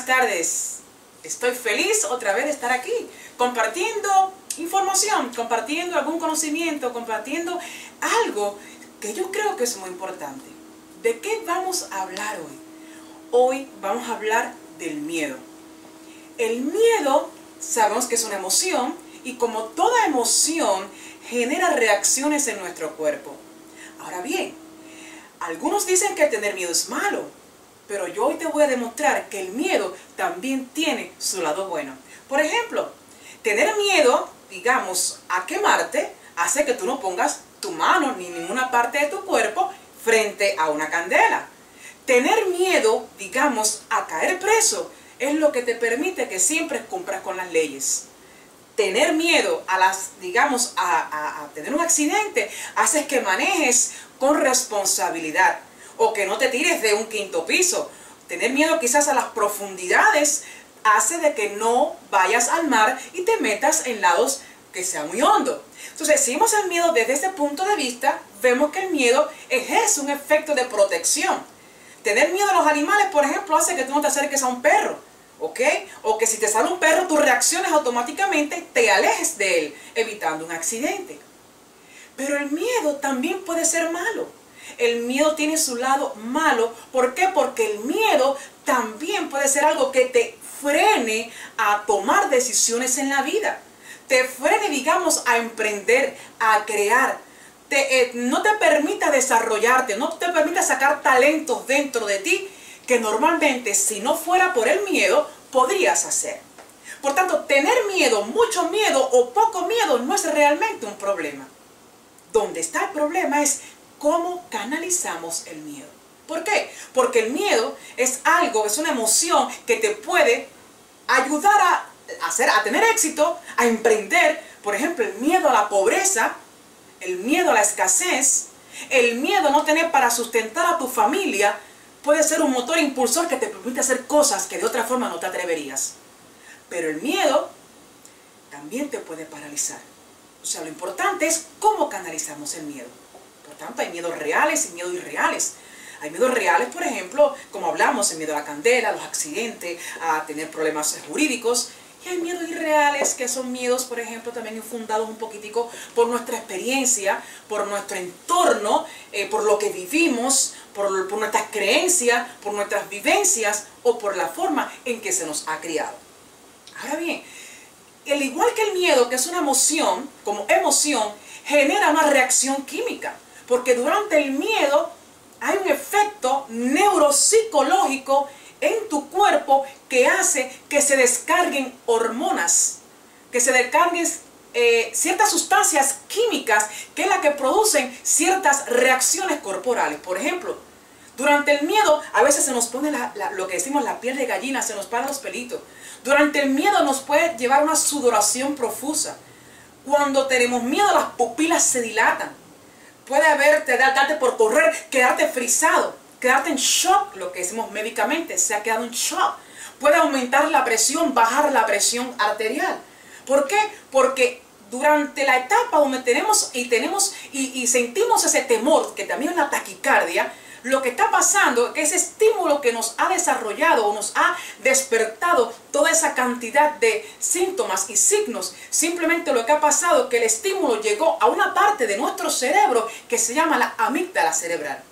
buenas tardes. Estoy feliz otra vez de estar aquí, compartiendo información, compartiendo algún conocimiento, compartiendo algo que yo creo que es muy importante. ¿De qué vamos a hablar hoy? Hoy vamos a hablar del miedo. El miedo sabemos que es una emoción y como toda emoción genera reacciones en nuestro cuerpo. Ahora bien, algunos dicen que tener miedo es malo, pero yo hoy te voy a demostrar que el miedo también tiene su lado bueno. Por ejemplo, tener miedo, digamos, a quemarte, hace que tú no pongas tu mano ni ninguna parte de tu cuerpo frente a una candela. Tener miedo, digamos, a caer preso, es lo que te permite que siempre cumplas con las leyes. Tener miedo a tener un accidente, hace que manejes con responsabilidad o que no te tires de un quinto piso. Tener miedo quizás a las profundidades hace de que no vayas al mar y te metas en lados que sean muy hondos. Entonces, si vemos el miedo desde este punto de vista, vemos que el miedo ejerce un efecto de protección. Tener miedo a los animales, por ejemplo, hace que tú no te acerques a un perro, ¿ok? O que si te sale un perro, tú reacciones automáticamente, te alejes de él, evitando un accidente. Pero el miedo también puede ser malo. El miedo tiene su lado malo. ¿Por qué? Porque el miedo también puede ser algo que te frene a tomar decisiones en la vida. Te frene, digamos, a emprender, a crear. No te permita desarrollarte, no te permita sacar talentos dentro de ti que normalmente, si no fuera por el miedo, podrías hacer. Por tanto, tener miedo, mucho miedo o poco miedo no es realmente un problema. Donde está el problema es cómo canalizamos el miedo. ¿Por qué? Porque el miedo es algo, es una emoción que te puede ayudar a tener éxito, a emprender. Por ejemplo, el miedo a la pobreza, el miedo a la escasez, el miedo a no tener para sustentar a tu familia, puede ser un motor impulsor que te permite hacer cosas que de otra forma no te atreverías. Pero el miedo también te puede paralizar. O sea, lo importante es cómo canalizamos el miedo. Por tanto, hay miedos reales y miedos irreales. Hay miedos reales, por ejemplo, como hablamos, el miedo a la candela, a los accidentes, a tener problemas jurídicos. Y hay miedos irreales, que son miedos, por ejemplo, también infundados un poquitico por nuestra experiencia, por nuestro entorno, por lo que vivimos, por nuestras creencias, por nuestras vivencias o por la forma en que se nos ha criado. Ahora bien, al igual que el miedo, que es una emoción, como emoción, genera una reacción química. Porque durante el miedo hay un efecto neuropsicológico en tu cuerpo que hace que se descarguen hormonas, que se descarguen ciertas sustancias químicas que es la que producen ciertas reacciones corporales. Por ejemplo, durante el miedo a veces se nos pone lo que decimos la piel de gallina, se nos paran los pelitos. Durante el miedo nos puede llevar una sudoración profusa. Cuando tenemos miedo, las pupilas se dilatan. Puede darte por correr, quedarte frisado, quedarte en shock, lo que decimos médicamente, se ha quedado en shock. Puede aumentar la presión, bajar la presión arterial. ¿Por qué? Porque durante la etapa donde tenemos y sentimos ese temor, que también es la taquicardia, lo que está pasando es que ese estímulo que nos ha desarrollado o nos ha despertado toda esa cantidad de síntomas y signos, simplemente lo que ha pasado es que el estímulo llegó a una parte de nuestro cerebro que se llama la amígdala cerebral.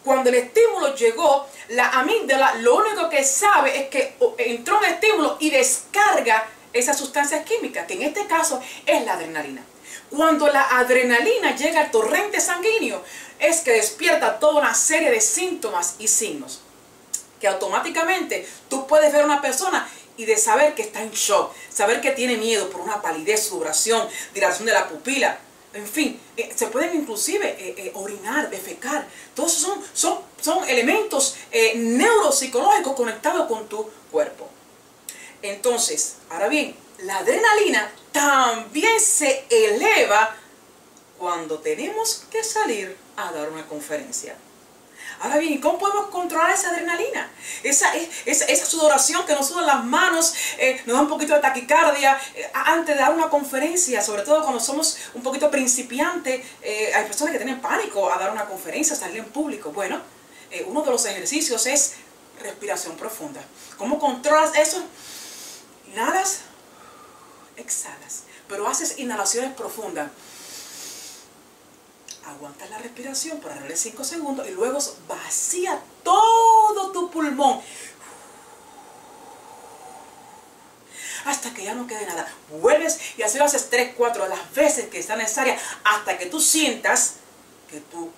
Cuando el estímulo llegó, la amígdala lo único que sabe es que entró un estímulo y descarga esas sustancias químicas, que en este caso es la adrenalina. Cuando la adrenalina llega al torrente sanguíneo, es que despierta toda una serie de síntomas y signos que automáticamente tú puedes ver a una persona y de saber que está en shock, saber que tiene miedo por una palidez, sudoración, dilatación de la pupila, en fin, se pueden inclusive orinar, defecar. Todos son elementos neuropsicológicos conectados con tu cuerpo. Entonces, ahora bien, la adrenalina también se eleva cuando tenemos que salir a dar una conferencia. Ahora bien, ¿cómo podemos controlar esa adrenalina? Esa sudoración que nos sudan las manos, nos da un poquito de taquicardia antes de dar una conferencia, sobre todo cuando somos un poquito principiantes. Hay personas que tienen pánico a dar una conferencia, a salir en público. Bueno, uno de los ejercicios es respiración profunda. ¿Cómo controlas eso? Inhalas, exhalas, pero haces inhalaciones profundas. Aguantas la respiración por alrededor de 5 segundos y luego vacía todo tu pulmón hasta que ya no quede nada. Vuelves y así lo haces 3, 4 las veces que sea necesaria hasta que tú sientas que tu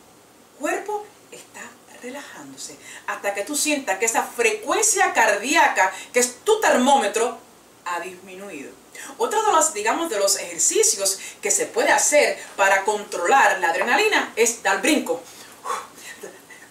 cuerpo está relajándose, hasta que tú sientas que esa frecuencia cardíaca, que es tu termómetro, ha disminuido. Otro de los, digamos, de los ejercicios que se puede hacer para controlar la adrenalina es dar brinco.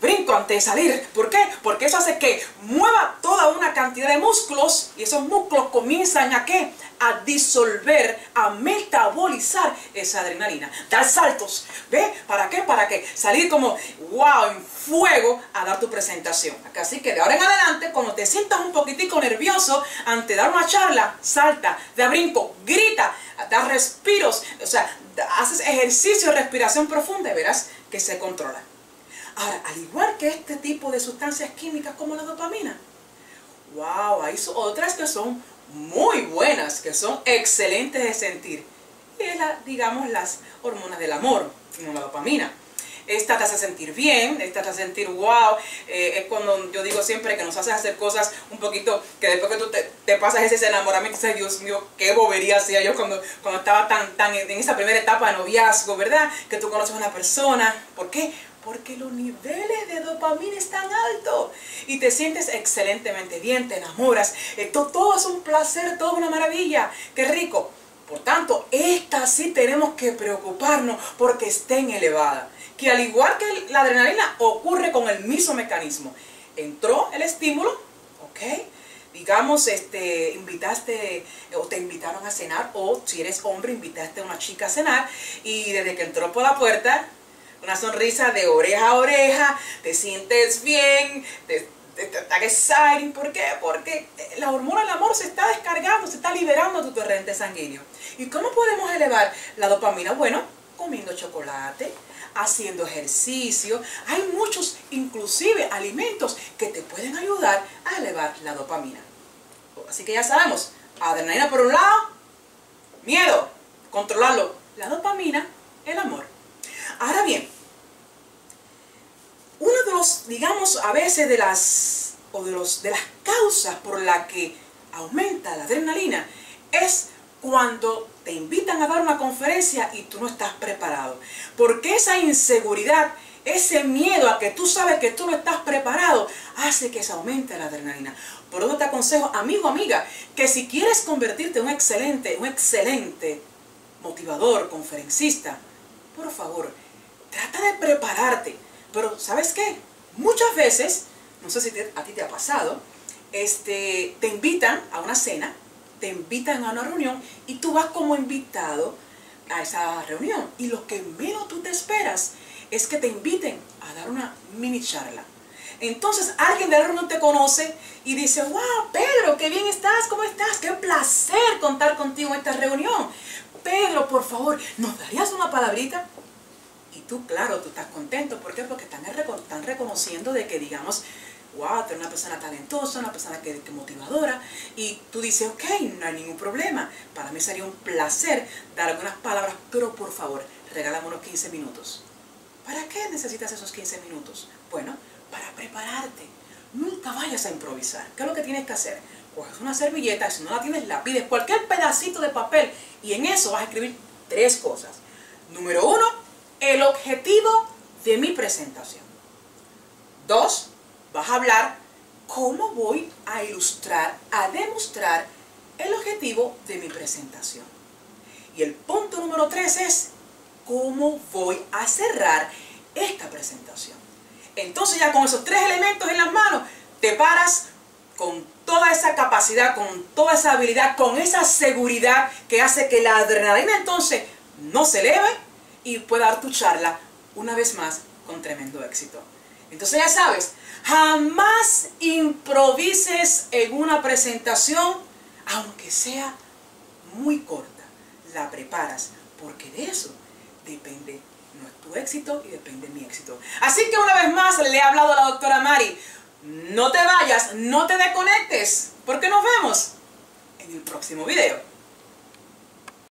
Brinco antes de salir. ¿Por qué? Porque eso hace que mueva toda una cantidad de músculos y esos músculos comienzan a ¿qué? A disolver, a metabolizar esa adrenalina. Dar saltos. ¿Ve? ¿Para qué? Para que salir como wow, en fuego a dar tu presentación. Así que de ahora en adelante, cuando te sientas un poquitico nervioso ante dar una charla, salta, da brinco, grita, da respiros. O sea, haces ejercicio de respiración profunda y verás que se controla. Ahora, al igual que este tipo de sustancias químicas como la dopamina, wow, hay otras que son muy buenas, que son excelentes de sentir. Y es digamos, las hormonas del amor, como la dopamina. Esta te hace sentir bien, esta te hace sentir wow. Es cuando yo digo siempre que nos hace hacer cosas un poquito, que después que tú te pasas ese enamoramiento, dices, Dios mío, qué bobería hacía yo cuando estaba tan en esa primera etapa de noviazgo, ¿verdad? Que tú conoces a una persona. ¿Por qué? Porque los niveles de dopamina están altos y te sientes excelentemente bien, te enamoras, todo es un placer, todo es una maravilla, qué rico. Por tanto, esta sí tenemos que preocuparnos porque estén elevadas. Que al igual que la adrenalina ocurre con el mismo mecanismo. Entró el estímulo, ¿ok? Digamos, invitaste o te invitaron a cenar, o si eres hombre, invitaste a una chica a cenar y desde que entró por la puerta, una sonrisa de oreja a oreja, te sientes bien, te está exciting. ¿Por qué? Porque la hormona del amor se está descargando, se está liberando tu torrente sanguíneo. ¿Y cómo podemos elevar la dopamina? Bueno, comiendo chocolate, haciendo ejercicio. Hay muchos, inclusive alimentos, que te pueden ayudar a elevar la dopamina. Así que ya sabemos, adrenalina por un lado, miedo, controlarlo. La dopamina, el amor. Ahora bien, uno de los, digamos, a veces de las causas por las que aumenta la adrenalina es cuando te invitan a dar una conferencia y tú no estás preparado. Porque esa inseguridad, ese miedo a que tú sabes que tú no estás preparado, hace que se aumente la adrenalina. Por eso te aconsejo, amigo, amiga, que si quieres convertirte en un excelente motivador, conferencista, por favor, trata de prepararte. Pero, ¿sabes qué? Muchas veces, no sé si a ti te ha pasado, te invitan a una cena, te invitan a una reunión y tú vas como invitado a esa reunión. Y lo que menos tú te esperas es que te inviten a dar una mini charla. Entonces alguien de la reunión te conoce y dice, wow, Pedro, qué bien estás, ¿cómo estás? Qué placer contar contigo en esta reunión. Pedro, por favor, ¿nos darías una palabrita? Y tú, claro, tú estás contento. ¿Por qué? Porque están reconociendo de que, digamos, wow, tú eres una persona talentosa, una persona que motivadora. Y tú dices, ok, no hay ningún problema. Para mí sería un placer dar algunas palabras, pero por favor, regálame unos 15 minutos. ¿Para qué necesitas esos 15 minutos? Bueno, para prepararte. Nunca vayas a improvisar. ¿Qué es lo que tienes que hacer? Coges una servilleta, si no la tienes, la pides, cualquier pedacito de papel, y en eso vas a escribir 3 cosas. Número 1, el objetivo de mi presentación. 2, vas a hablar cómo voy a ilustrar, a demostrar el objetivo de mi presentación. Y el punto número 3 es cómo voy a cerrar esta presentación. Entonces ya con esos 3 elementos en las manos, te paras con toda esa capacidad, con toda esa habilidad, con esa seguridad que hace que la adrenalina entonces no se eleve y pueda dar tu charla una vez más con tremendo éxito. Entonces ya sabes, jamás improvises en una presentación, aunque sea muy corta. La preparas, porque de eso depende tu éxito y depende mi éxito. Así que una vez más le he hablado a la doctora Mari. No te vayas, no te desconectes, porque nos vemos en el próximo video.